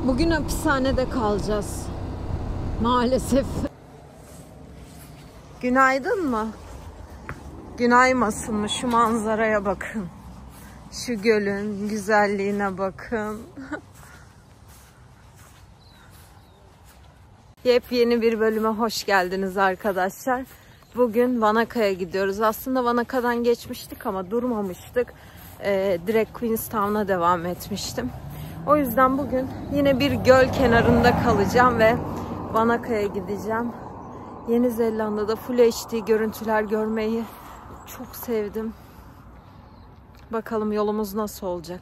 Bugün hapishanede kalacağız. Maalesef. Günaydın mı? Günaymasın mı? Şu manzaraya bakın. Şu gölün güzelliğine bakın. Yepyeni bir bölüme hoş geldiniz arkadaşlar. Bugün Vanaka'ya gidiyoruz. Aslında Vanaka'dan geçmiştik ama durmamıştık. Direkt Queenstown'a devam etmiştim. O yüzden bugün yine bir göl kenarında kalacağım ve Vanaka'ya gideceğim. Yeni Zelanda'da Full HD görüntüler görmeyi çok sevdim. Bakalım yolumuz nasıl olacak.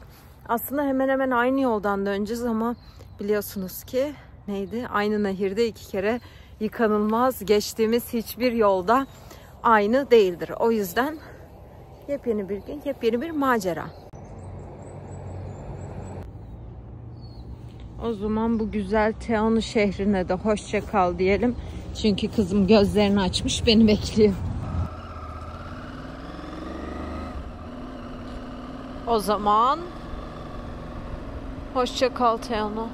Aslında hemen hemen aynı yoldan döneceğiz ama biliyorsunuz ki neydi? Aynı nehirde 2 kere yıkanılmaz. Geçtiğimiz hiçbir yolda aynı değildir. O yüzden yepyeni bir gün, yepyeni bir macera. O zaman bu güzel Teonu şehrine de hoşça kal diyelim. Çünkü kızım gözlerini açmış, beni bekliyor. O zaman hoşça kal Teonu.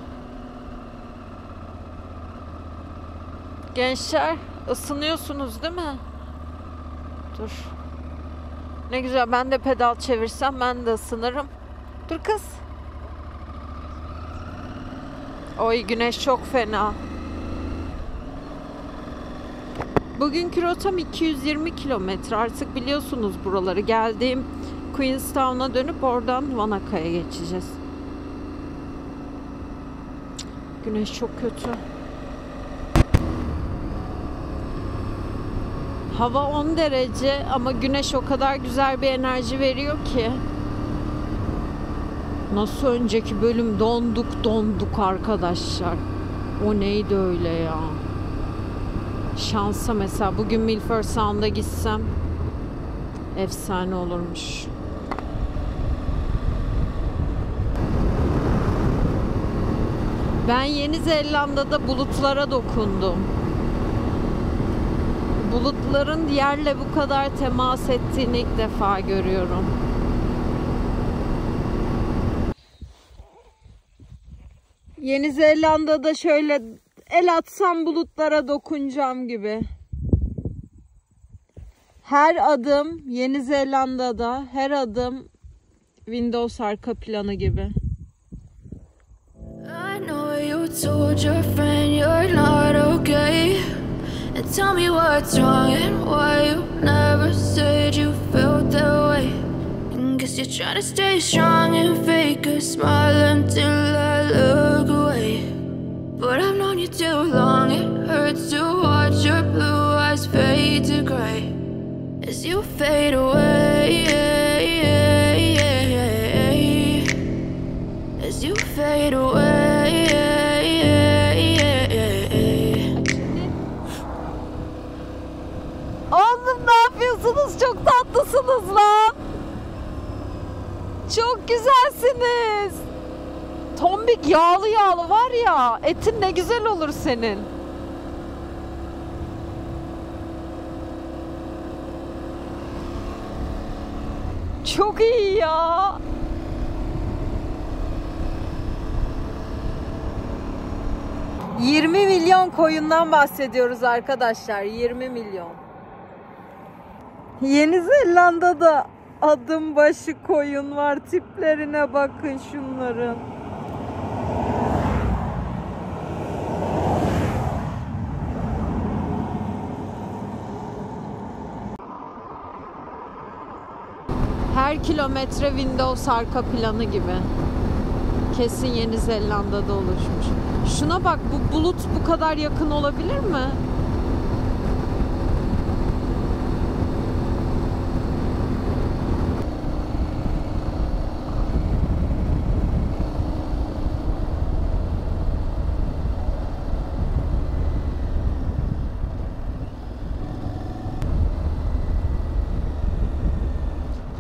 Gençler, ısınıyorsunuz değil mi? Dur. Ne güzel, ben de pedal çevirsem ben de ısınırım. Dur kız. Oy, güneş çok fena. Bugünkü rotam 220 kilometre. Artık biliyorsunuz buraları. Geldiğim Queenstown'a dönüp oradan Vanaka'ya geçeceğiz. Güneş çok kötü. Hava 10 derece ama güneş o kadar güzel bir enerji veriyor ki. Nasıl önceki bölüm donduk arkadaşlar. O neydi öyle ya? Şansa mesela bugün Milford Sound'a gitsem efsane olurmuş. Ben Yeni Zelanda'da bulutlara dokundum. Bulutların yerle bu kadar temas ettiğini ilk defa görüyorum. Yeni Zelanda'da şöyle el atsam bulutlara dokunacağım gibi. Her adım Yeni Zelanda'da, her adım Windows arka planı gibi. I know you told your friend you're not okay. And tell me what's wrong and why you never said you felt that way. And guess you're trying to stay strong and fake a smile until I look away. But I've known you too long, it hurts to watch your blue eyes fade to gray as you fade away, as you fade away. Oğlum ne yapıyorsunuz? Çok tatlısınız lan. Çok güzelsiniz. Tombik yağlı yağlı var ya, etin ne güzel olur senin. Çok iyi ya. $20 milyon koyundan bahsediyoruz arkadaşlar. 20 milyon. Yeni Zelanda'da adım başı koyun var. Tiplerine bakın şunların. Her kilometre Windows arka planı gibi. Kesin Yeni Zelanda'da oluşmuş. Şuna bak, bu bulut bu kadar yakın olabilir mi?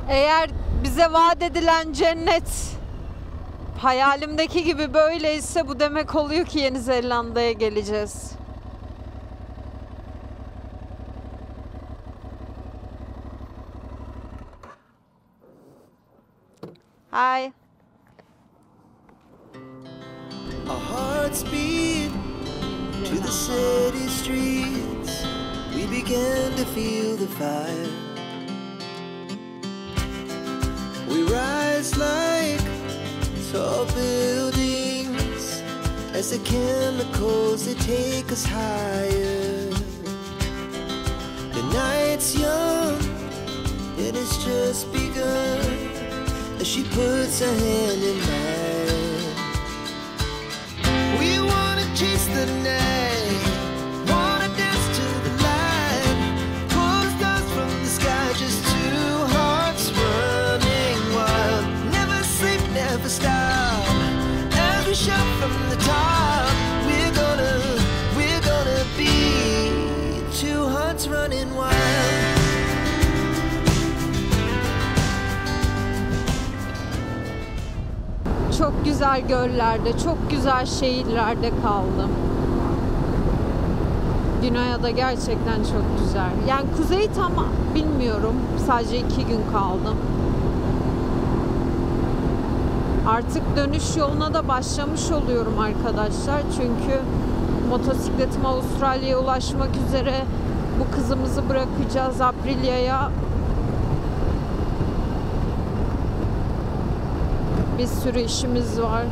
Eğer bize vaat edilen cennet hayalimdeki gibi böyleyse bu demek oluyor ki Yeni Zelanda'ya geleceğiz. Hi. Our hearts beat to the city streets. We began to feel the fire. We rise like tall buildings as the chemicals, they take us higher. The night's young, it has just begun, as she puts her hand in mine. We wanna chase the night, wanna dance to the light, pull the stars from the sky, just two hearts running wild. Never sleep, never stop, as we shout from the top. We're gonna be two hearts running wild. Çok güzel göllerde, çok güzel şehirlerde kaldım. Güneyada gerçekten çok güzel. Yani kuzeyi tam bilmiyorum. Sadece 2 gün kaldım. Artık dönüş yoluna da başlamış oluyorum arkadaşlar. Çünkü motosikletim Avustralya'ya ulaşmak üzere. Bu kızımızı bırakacağız Aprilia'ya. Bir sürü işimiz var.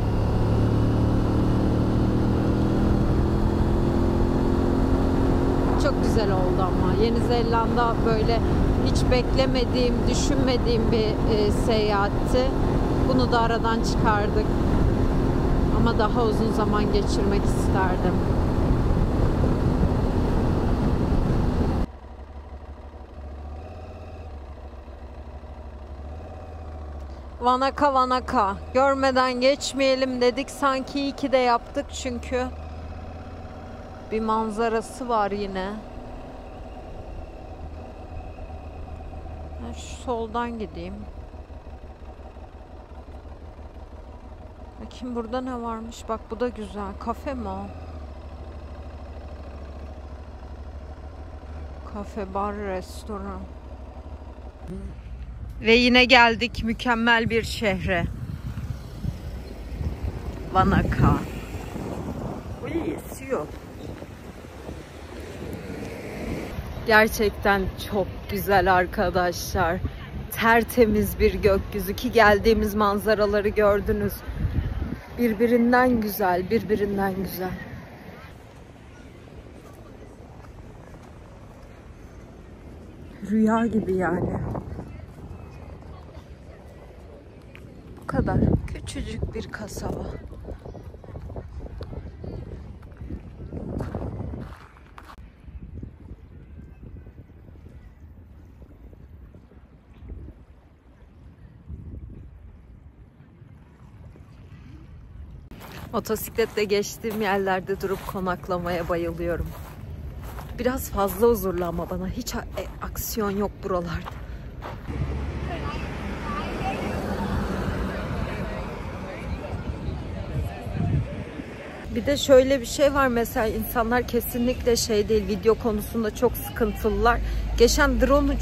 Çok güzel oldu ama. Yeni Zelanda böyle hiç beklemediğim, düşünmediğim bir seyahatti. Bunu da aradan çıkardık. Ama daha uzun zaman geçirmek isterdim. Wanaka Wanaka. Görmeden geçmeyelim dedik. Sanki iyi ki de yaptık çünkü bir manzarası var yine. Ben şu soldan gideyim. Bakayım burada ne varmış. Bak bu da güzel. Kafe mi o? Kafe, bar, restoran. Ve yine geldik mükemmel bir şehre. Wanaka. Uy, esiyor. Gerçekten çok güzel arkadaşlar. Tertemiz bir gökyüzü ki geldiğimiz manzaraları gördünüz. Birbirinden güzel, birbirinden güzel. Rüya gibi yani. Bu kadar küçücük bir kasaba. Motosikletle geçtiğim yerlerde durup konaklamaya bayılıyorum. Biraz fazla huzurlu ama bana hiç aksiyon yok buralarda. Bir de şöyle bir şey var, mesela insanlar kesinlikle şey değil, video konusunda çok sıkıntılılar. Geçen drone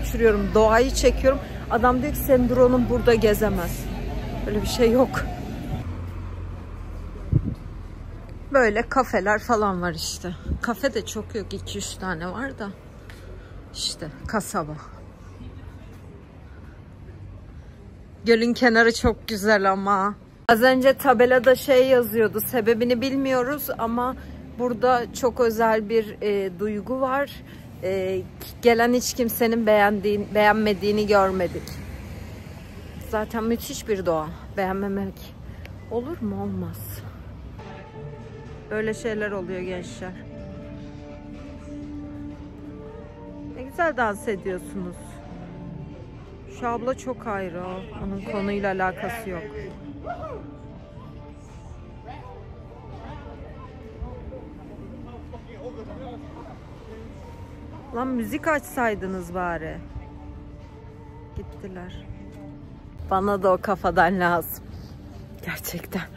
uçuruyorum, doğayı çekiyorum. Adam diyor ki senin drone'un burada gezemez. Öyle bir şey yok. Böyle kafeler falan var işte. Kafe de çok yok, 2-3 tane var da. İşte kasaba. Gölün kenarı çok güzel ama. Az önce tabelada şey yazıyordu, sebebini bilmiyoruz ama burada çok özel bir duygu var. Gelen hiç kimsenin beğenmediğini görmedik. Zaten müthiş bir doğa. Beğenmemek olur mu? Olmaz. Böyle şeyler oluyor gençler. Ne güzel dans ediyorsunuz. Şu abla çok ayrı o. Onun konuyla alakası yok. Lan müzik açsaydınız bari. Gittiler. Bana da o kafadan lazım. Gerçekten.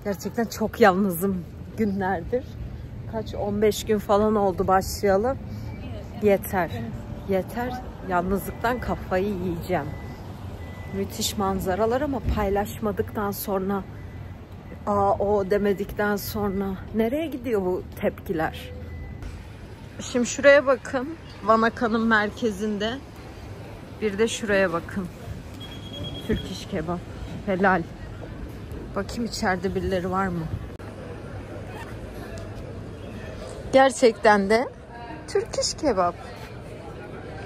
Gerçekten çok yalnızım günlerdir. Kaç 15 gün falan oldu başlayalım. Yeter. Yeter. Yalnızlıktan kafayı yiyeceğim. Müthiş manzaralar ama paylaşmadıktan sonra O demedikten sonra nereye gidiyor bu tepkiler? Şimdi şuraya bakın. Vanaka'nın merkezinde. Bir de şuraya bakın. Türk iş kebap. Helal. Bakayım içeride birileri var mı? Gerçekten de Türk iş kebap.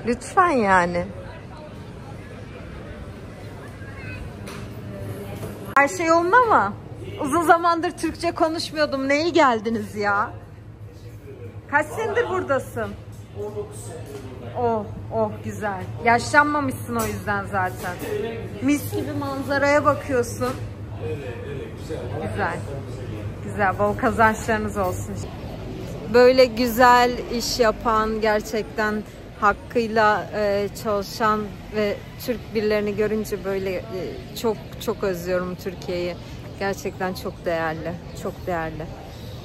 Lütfen yani. Her şey yolunda mı? Uzun zamandır Türkçe konuşmuyordum. Neyi geldiniz ya? Kaç senedir buradasın? 19 senedir buradayım. Oh güzel. Yaşlanmamışsın o yüzden zaten. Mis gibi manzaraya bakıyorsun. Güzel. Güzel. Bol kazançlarınız olsun. Böyle güzel iş yapan, gerçekten hakkıyla çalışan ve Türk birilerini görünce böyle çok özlüyorum Türkiye'yi. Gerçekten çok değerli. Çok değerli.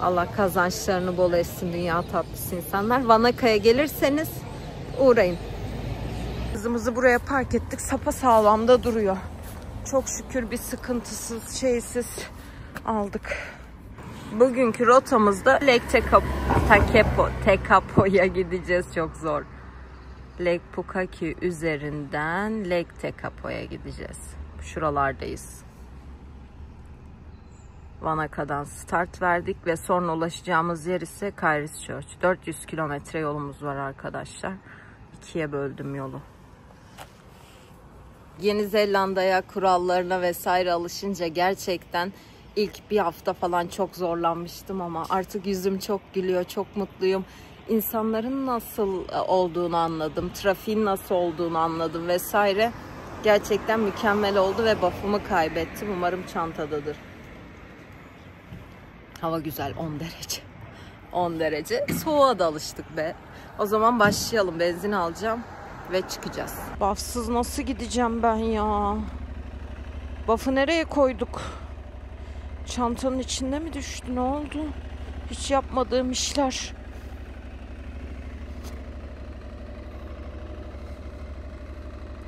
Allah kazançlarını bol etsin, dünya tatlısı insanlar. Vanaka'ya gelirseniz uğrayın. Kızımızı buraya park ettik. Sapasağlam da duruyor. Çok şükür bir sıkıntısız, şeysiz aldık. Bugünkü rotamızda Lake Tekapo'ya gideceğiz. Çok zor. Lake Pukaki üzerinden Lake Tekapo'ya gideceğiz. Şuralardayız. Vanaka'dan start verdik ve sonra ulaşacağımız yer ise Christchurch. 400 kilometre yolumuz var arkadaşlar. 2'ye böldüm yolu. Yeni Zelanda'ya, kurallarına vesaire alışınca gerçekten ilk bir hafta falan çok zorlanmıştım ama artık yüzüm çok gülüyor, çok mutluyum. İnsanların nasıl olduğunu anladım, trafiğin nasıl olduğunu anladım vesaire. Gerçekten mükemmel oldu ve buff'ımı kaybettim. Umarım çantadadır. Hava güzel, 10 derece. 10 derece. Soğuğa da alıştık be. O zaman başlayalım. Benzin alacağım ve çıkacağız. Buff'sız nasıl gideceğim ben ya? Buff'ı nereye koyduk? Çantanın içinde mi düştü? Ne oldu? Hiç yapmadığım işler.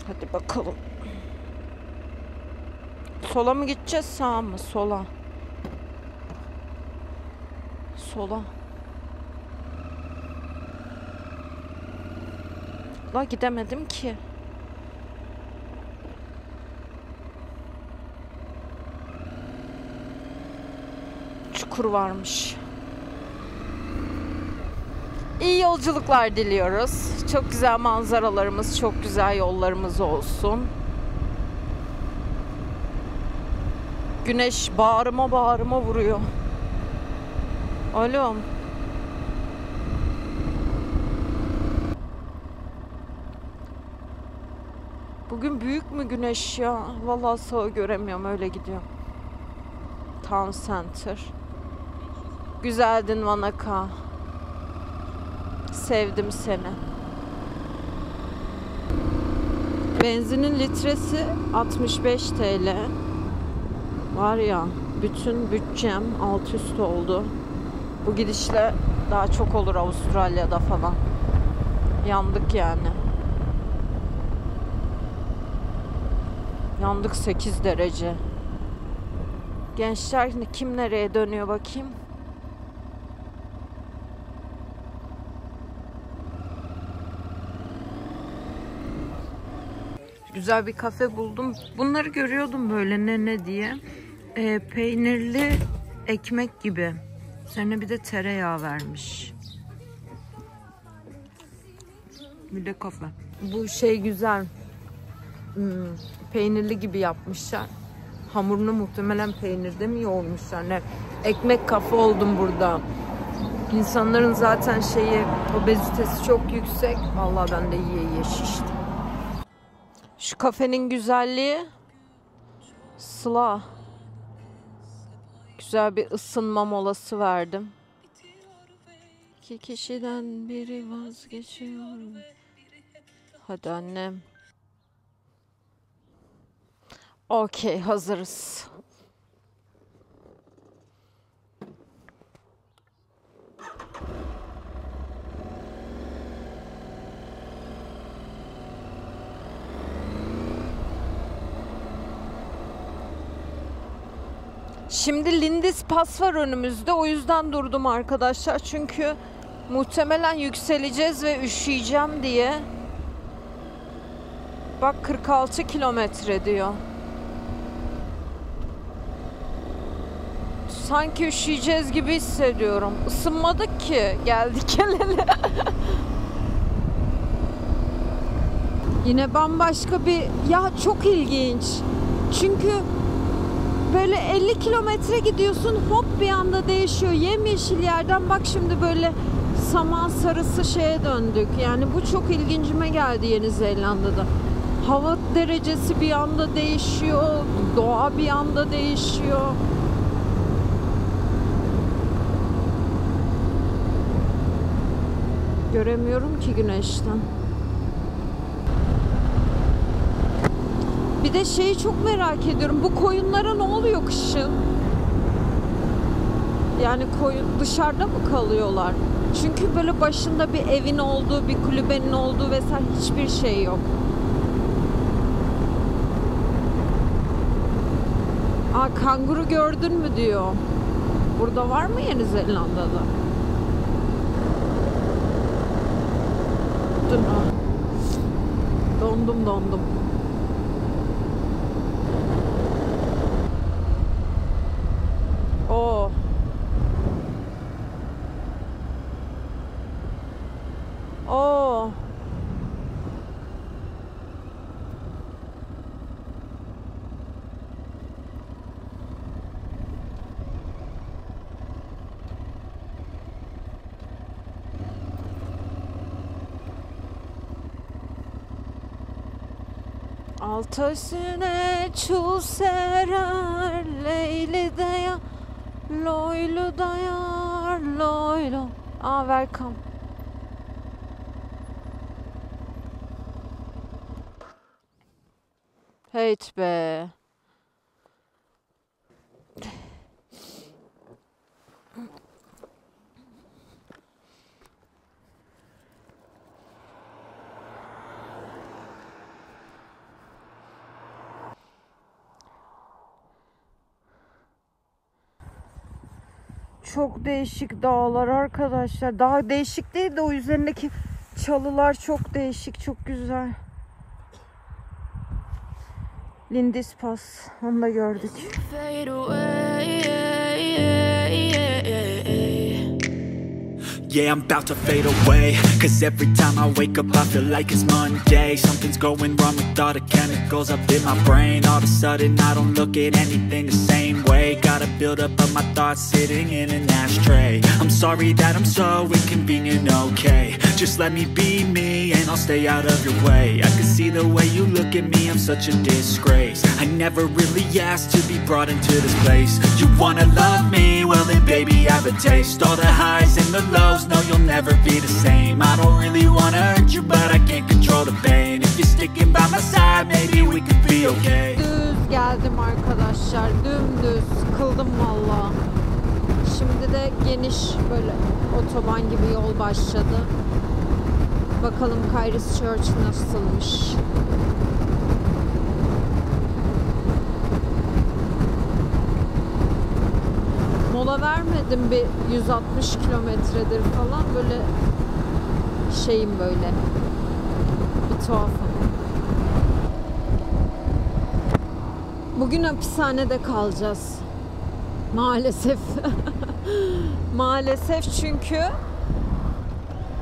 Hadi bakalım. Sola mı gideceğiz, sağa mı? Sola. Sola. La gidemedim ki. Çukur varmış. İyi yolculuklar diliyoruz. Çok güzel manzaralarımız, çok güzel yollarımız olsun. Güneş bağrıma vuruyor. Alo. Bugün büyük mü güneş ya? Vallahi sağı göremiyorum, öyle gidiyor. Town Center. Güzeldin Vanaka. Sevdim seni. Benzinin litresi 65 TL. Var ya, bütün bütçem alt üst oldu. Bu gidişle daha çok olur Avustralya'da falan. Yandık yani. Yandık 8 derece. Gençler kim nereye dönüyor bakayım. Güzel bir kafe buldum. Bunları görüyordum böyle ne diye. Peynirli ekmek gibi. Üzerine bir de tereyağı vermiş. Bir de kafe. Bu şey güzel. Peynirli gibi yapmışlar. Hamurunu muhtemelen peynirde mi yoğurmuşlar ne? Ekmek kafe oldum burada. İnsanların zaten obezitesi çok yüksek. Vallahi ben de yiye şiştim. Şu kafenin güzelliği Sıla. Güzel bir ısınma molası verdim. 2 kişiden biri vazgeçiyor. Hadi annem. Okey, hazırız. Şimdi Lindispas var önümüzde. O yüzden durdum arkadaşlar. Çünkü muhtemelen yükseleceğiz ve üşüyeceğim diye. Bak 46 kilometre diyor. Sanki üşüyeceğiz gibi hissediyorum. Isınmadık ki. Geldik geleli. Yine bambaşka bir... Ya çok ilginç. Çünkü böyle 50 kilometre gidiyorsun, hop bir anda değişiyor. Yemyeşil yerden bak şimdi böyle saman sarısı şeye döndük. Yani bu çok ilgincime geldi Yeni Zelanda'da. Hava derecesi bir anda değişiyor. Doğa bir anda değişiyor. Göremiyorum ki güneşten. Bir de şeyi çok merak ediyorum. Bu koyunlara ne oluyor kışın? Yani koyun dışarıda mı kalıyorlar? Çünkü böyle başında bir evin olduğu, bir kulübenin olduğu vesaire hiçbir şey yok. Aa, kanguru gördün mü diyor. Burada var mı Yeni Zelanda'da? Dondum. Oo. Oo. Altösüne çul serer Leyli daya Loylu dayar loylu. Aa, welcome. Hiç be. Çok değişik dağlar arkadaşlar. Daha değişik değil de o üzerindeki çalılar çok değişik, çok güzel. Lindispas, onu da gördük. Yeah, I'm about to fade away, cause every time I wake up I feel like it's Monday. Something's going wrong with all the chemicals up in my brain. All of a sudden I don't look at anything the same way. Got a build up of my thoughts sitting in an ashtray. I'm sorry that I'm so inconvenient, okay. Just let me be me and I'll stay out of your way. I can see the way you look at me, I'm such a disgrace. I never really asked to be brought into this place. You wanna love me? Well then baby I have a taste. All the highs and the lows, no you'll never be the same. I don't really wanna hurt you but I can't control the pain. If you're sticking by my side maybe we could be okay. Düz geldim arkadaşlar, dümdüz sıkıldım valla. Şimdi de geniş böyle otoban gibi yol başladı. Bakalım Christchurch nasılmış. Mola vermedim, bir 160 kilometredir falan, böyle şeyim böyle bir tuhafım. Bugün hapishanede kalacağız. Maalesef. Maalesef, çünkü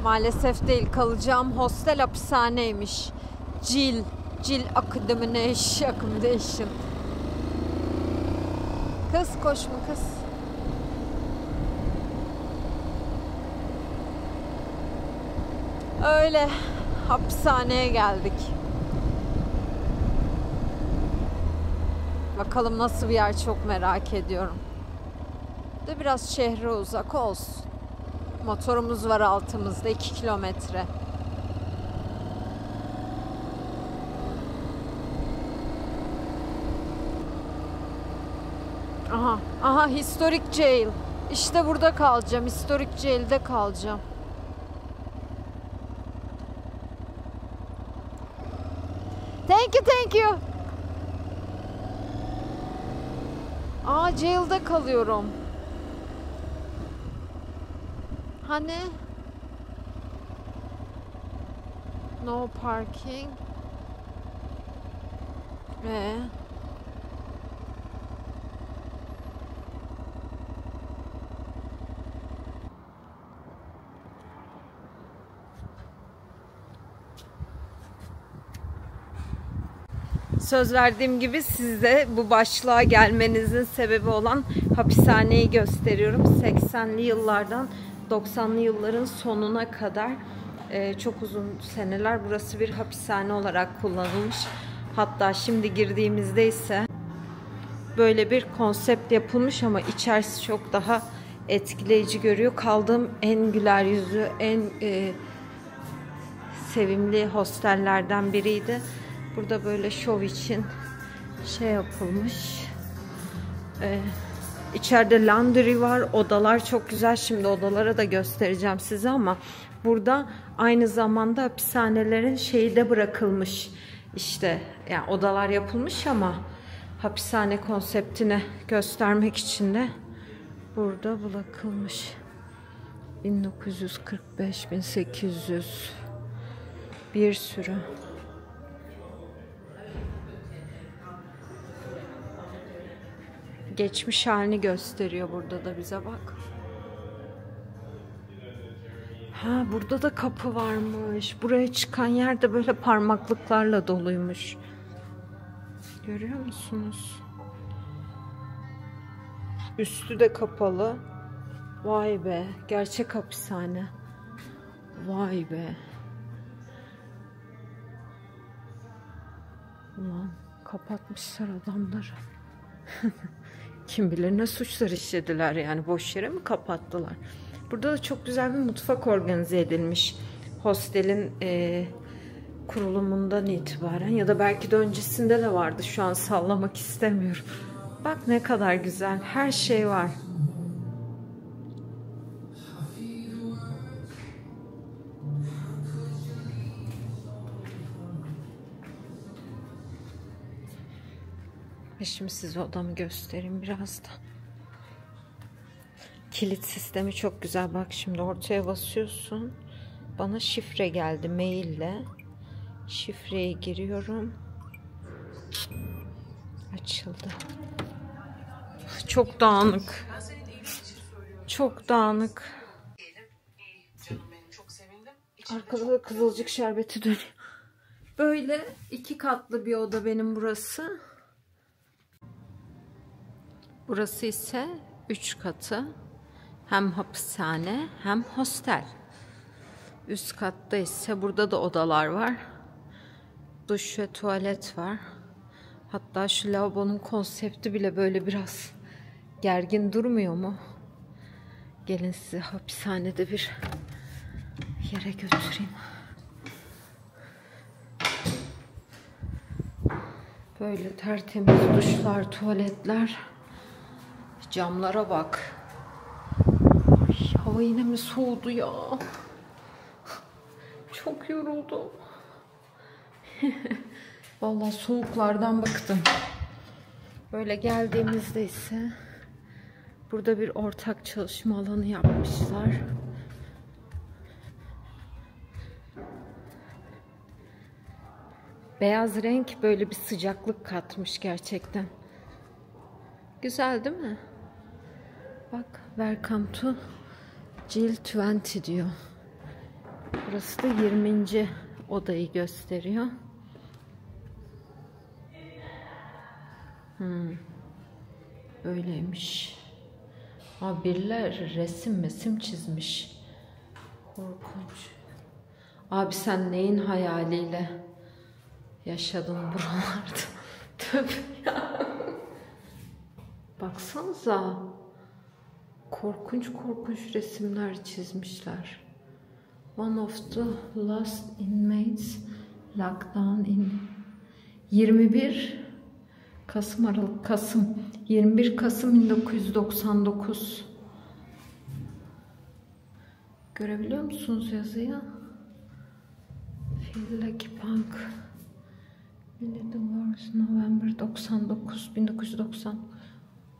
maalesef değil, kalacağım hostel hapishaneymiş. Jill Accommodation. Kız koşma kız. Öyle hapishaneye geldik. Bakalım nasıl bir yer, çok merak ediyorum. De biraz şehre uzak olsun. Motorumuz var altımızda, 2 kilometre. Aha, Historic Jail. İşte burada kalacağım. Historic Jail'de kalacağım. Thank you. Aa, jail'de kalıyorum. Hani? No parking. Söz verdiğim gibi size bu başlığa gelmenizin sebebi olan hapishaneyi gösteriyorum. 80'li yıllardan 90'lı yılların sonuna kadar çok uzun seneler burası bir hapishane olarak kullanılmış. Hatta şimdi girdiğimizde ise böyle bir konsept yapılmış ama içerisi çok daha etkileyici görüyor. Kaldığım en güler yüzlü, en sevimli hostellerden biriydi. Burada böyle şov için şey yapılmış. İçeride laundry var. Odalar çok güzel. Şimdi odalara da göstereceğim size ama burada aynı zamanda hapishanelerin şeyi de bırakılmış. İşte yani odalar yapılmış ama hapishane konseptini göstermek için de burada bırakılmış. 1945, 1800 bir sürü. Geçmiş halini gösteriyor burada da bize, bak. Ha, burada da kapı varmış. Buraya çıkan yer de böyle parmaklıklarla doluymuş. Görüyor musunuz? Üstü de kapalı. Vay be, gerçek hapishane. Vay be. Ulan kapatmışlar adamları. Kim bilir ne suçlar işlediler yani, boş yere mi kapattılar? Burada da çok güzel bir mutfak organize edilmiş. Hostelin kurulumundan itibaren ya da belki de öncesinde de vardı. Şu an sallamak istemiyorum. Bak ne kadar güzel. Her şey var. Ve şimdi size odamı göstereyim birazdan. Kilit sistemi çok güzel. Bak şimdi ortaya basıyorsun. Bana şifre geldi maille. Şifreyi giriyorum. Açıldı. Çok dağınık. Çok dağınık. Arkada da kızılcık şerbeti dönüyor. Böyle 2 katlı bir oda benim burası. Burası ise 3 katı. Hem hapishane hem hostel. Üst katta ise burada da odalar var. Duş ve tuvalet var. Hatta şu lavabonun konsepti bile böyle biraz gergin durmuyor mu? Gelin sizi hapishanede bir yere götüreyim. Böyle tertemiz duşlar, tuvaletler. Camlara bak. Ay, hava yine mi soğudu ya? Çok yoruldum. Vallahi soğuklardan bıktım. Böyle geldiğimizde ise burada bir ortak çalışma alanı yapmışlar. Beyaz renk böyle bir sıcaklık katmış gerçekten. Güzel değil mi? Bak, welcome to Jail 20 diyor. Burası da 20. odayı gösteriyor. Böyleymiş. Ha, birileri resim çizmiş. Korkunç. Abi sen neyin hayaliyle yaşadın buralarda? Tövbe ya. Baksanıza. Korkunç resimler çizmişler. One of the last inmates locked down in 21 Kasım 1999. Görebiliyor musunuz yazıyı? Feel like punk. November 1990.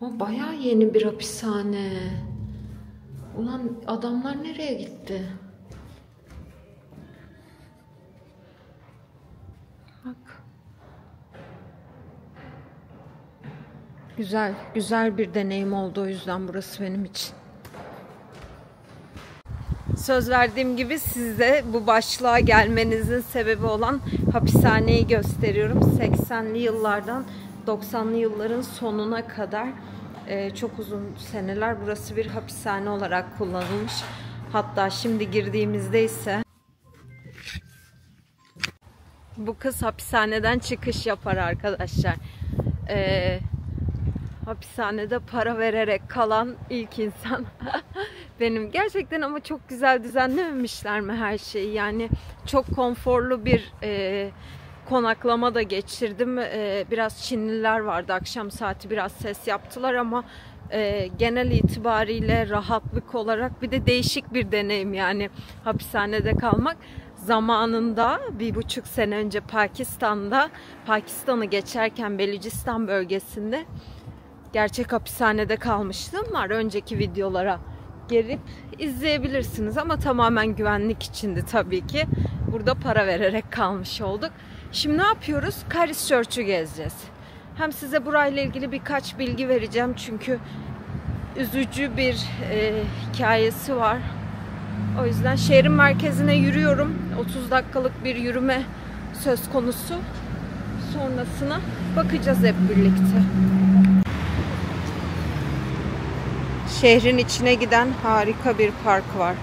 O bayağı yeni bir hapishane. Ulan adamlar nereye gitti? Bak. Güzel bir deneyim oldu o yüzden burası benim için. Söz verdiğim gibi size bu başlığa gelmenizin sebebi olan hapishaneyi gösteriyorum. 80'li yıllardan 90'lı yılların sonuna kadar çok uzun seneler burası bir hapishane olarak kullanılmış. Hatta şimdi girdiğimizde ise bu kız hapishaneden çıkış yapar arkadaşlar. Hapishanede para vererek kalan ilk insan benim. Gerçekten ama çok güzel düzenlememişler mi her şeyi? Yani çok konforlu bir konaklama da geçirdim. Biraz Çinliler vardı. Akşam saati biraz ses yaptılar ama genel itibariyle rahatlık olarak bir de değişik bir deneyim yani hapishanede kalmak. Zamanında 1,5 sene önce Pakistan'ı geçerken Belucistan bölgesinde gerçek hapishanede kalmıştım var. Önceki videolara gelip izleyebilirsiniz ama tamamen güvenlik içindi tabii ki. Burada para vererek kalmış olduk. Şimdi ne yapıyoruz? Christchurch'ü gezeceğiz. Hem size burayla ilgili birkaç bilgi vereceğim çünkü üzücü bir hikayesi var. O yüzden şehrin merkezine yürüyorum. 30 dakikalık bir yürüme söz konusu. Sonrasına bakacağız hep birlikte. Şehrin içine giden harika bir park var.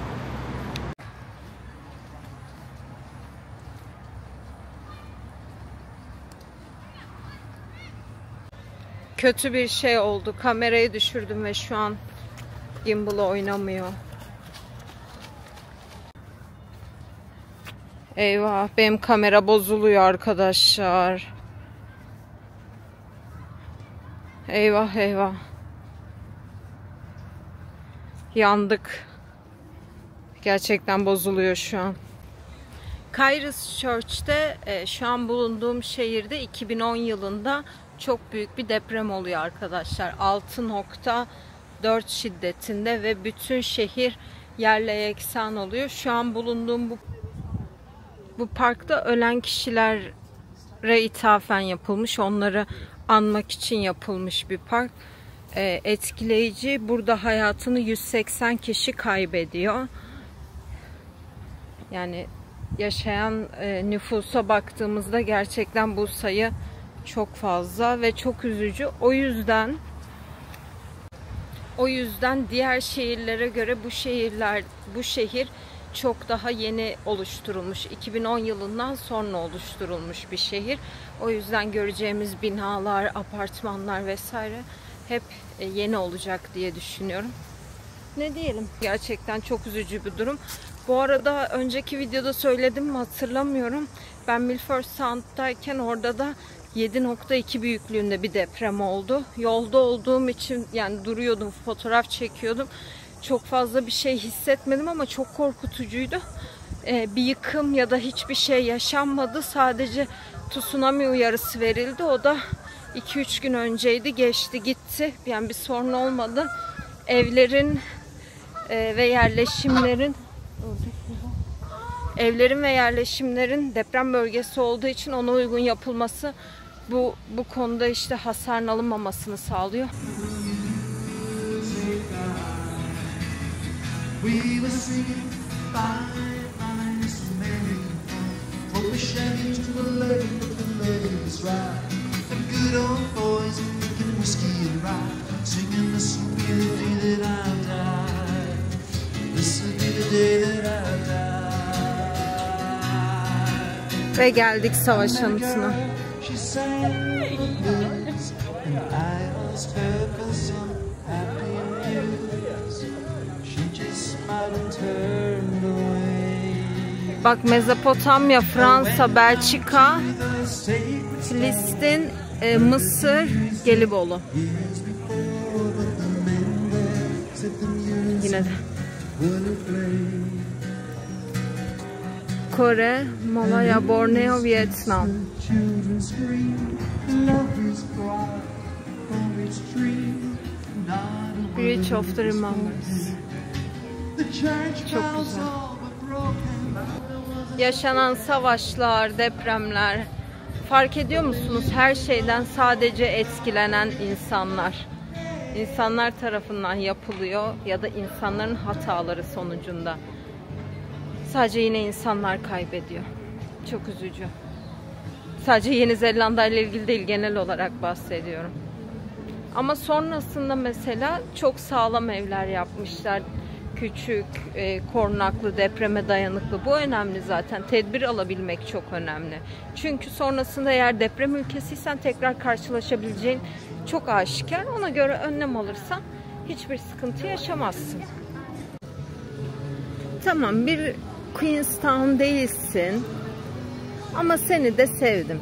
Kötü bir şey oldu. Kamerayı düşürdüm ve şu an gimbal oynamıyor. Eyvah, benim kamera bozuluyor arkadaşlar. Eyvah eyvah. Yandık. Gerçekten bozuluyor şu an. Christchurch'te şu an bulunduğum şehirde 2010 yılında çok büyük bir deprem oluyor arkadaşlar. 6.4 şiddetinde ve bütün şehir yerle yeksan oluyor. Şu an bulunduğum bu parkta ölen kişilere ithafen yapılmış. Onları anmak için yapılmış bir park. Etkileyici. Burada hayatını 180 kişi kaybediyor. Yani yaşayan nüfusa baktığımızda gerçekten bu sayı çok fazla ve çok üzücü. O yüzden diğer şehirlere göre bu şehir çok daha yeni oluşturulmuş. 2010 yılından sonra oluşturulmuş bir şehir. O yüzden göreceğimiz binalar, apartmanlar vesaire hep yeni olacak diye düşünüyorum. Ne diyelim? Gerçekten çok üzücü bir durum. Bu arada önceki videoda söyledim mi hatırlamıyorum. Ben Milford Sound'dayken orada da 7.2 büyüklüğünde bir deprem oldu. Yolda olduğum için yani duruyordum, fotoğraf çekiyordum. Çok fazla bir şey hissetmedim ama çok korkutucuydu. Bir yıkım ya da hiçbir şey yaşanmadı. Sadece tsunami uyarısı verildi. O da 2-3 gün önceydi. Geçti gitti. Yani bir sorun olmadı. Evlerin ve yerleşimlerin deprem bölgesi olduğu için ona uygun yapılması bu konuda işte hasarın alınmamasını sağlıyor. Ve geldik savaş anıtına. Bak Mezopotamya, Fransa, Belçika, Filistin, Mısır, Gelibolu. Yine de. Kore, Malaya, Borneo, Vietnam. Bridge of the Remembrance. Çok güzel. Yaşanan savaşlar, depremler. Fark ediyor musunuz? Her şeyden sadece etkilenen insanlar. İnsanlar tarafından yapılıyor ya da insanların hataları sonucunda. Sadece yine insanlar kaybediyor. Çok üzücü. Sadece Yeni Zelanda ile ilgili değil, genel olarak bahsediyorum. Ama sonrasında mesela çok sağlam evler yapmışlar. Küçük, korunaklı, depreme dayanıklı. Bu önemli zaten. Tedbir alabilmek çok önemli. Çünkü sonrasında eğer deprem ülkesiysen tekrar karşılaşabileceğin çok aşikar. Ona göre önlem alırsan hiçbir sıkıntı yaşamazsın. Tamam, bir Queenstown değilsin. Ama seni de sevdim.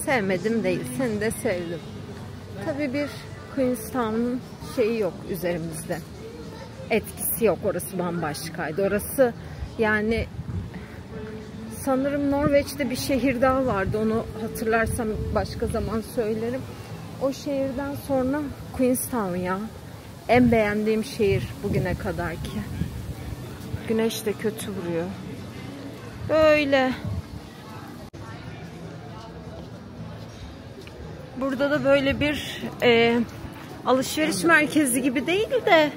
Sevmedim değil, seni de sevdim. Tabii bir Queenstown'un şeyi yok üzerimizde. Etkisi yok. Orası bambaşkaydı. Orası yani sanırım Norveç'te bir şehir daha vardı. Onu hatırlarsam başka zaman söylerim. O şehirden sonra Queenstown ya. En beğendiğim şehir bugüne kadar ki. Güneş de kötü vuruyor. Böyle. Burada da böyle bir alışveriş merkezi gibi değil de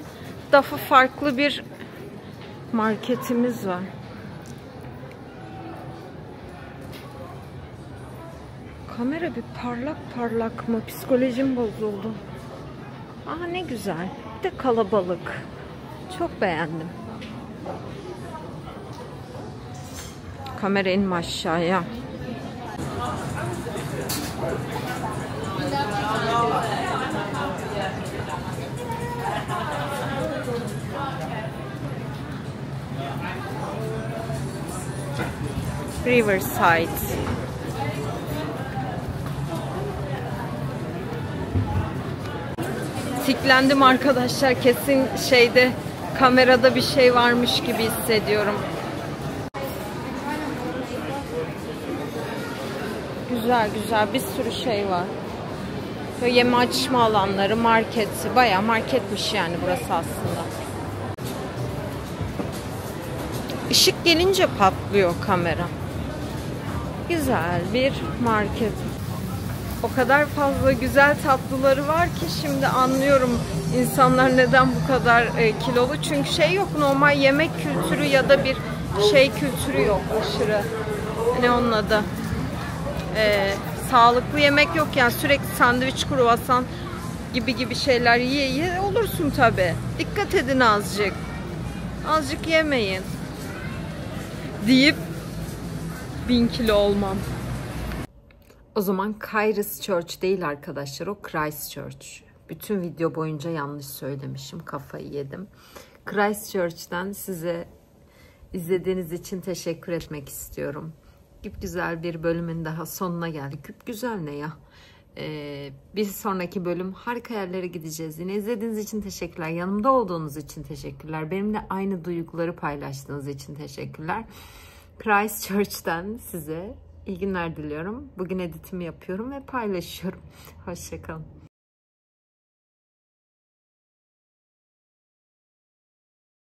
daha farklı bir marketimiz var. Kamera bir parlak parlak mı? Psikolojim bozuldu. Aa, ne güzel. Bir de kalabalık. Çok beğendim. Kamera inme aşağıya. Riverside. Tiklendim arkadaşlar. Kesin şeyde, kamerada bir şey varmış gibi hissediyorum. Güzel güzel bir sürü şey var. Böyle yeme açma alanları, marketi. Bayağı marketmiş yani burası aslında. Işık gelince patlıyor kamera. Güzel bir market. O kadar fazla güzel tatlıları var ki şimdi anlıyorum insanlar neden bu kadar kilolu. Çünkü şey yok, normal yemek kültürü ya da bir şey kültürü yok aşırı. Ne onun adı? Sağlıklı yemek yok yani, sürekli sandviç, kruvasan gibi şeyler yiye olursun tabi. Dikkat edin azıcık. Azıcık yemeyin. Deyip 1000 kilo olmam. O zaman Christchurch değil arkadaşlar, o Christchurch. Bütün video boyunca yanlış söylemişim, kafayı yedim. Christchurch'ten size izlediğiniz için teşekkür etmek istiyorum. Güzel bir bölümün daha sonuna geldik. Güzel ne ya? Bir sonraki bölüm harika yerlere gideceğiz. Yine izlediğiniz için teşekkürler. Yanımda olduğunuz için teşekkürler. Benimle aynı duyguları paylaştığınız için teşekkürler. Christchurch'ten size iyi günler diliyorum. Bugün editimi yapıyorum ve paylaşıyorum. Hoşça kalın.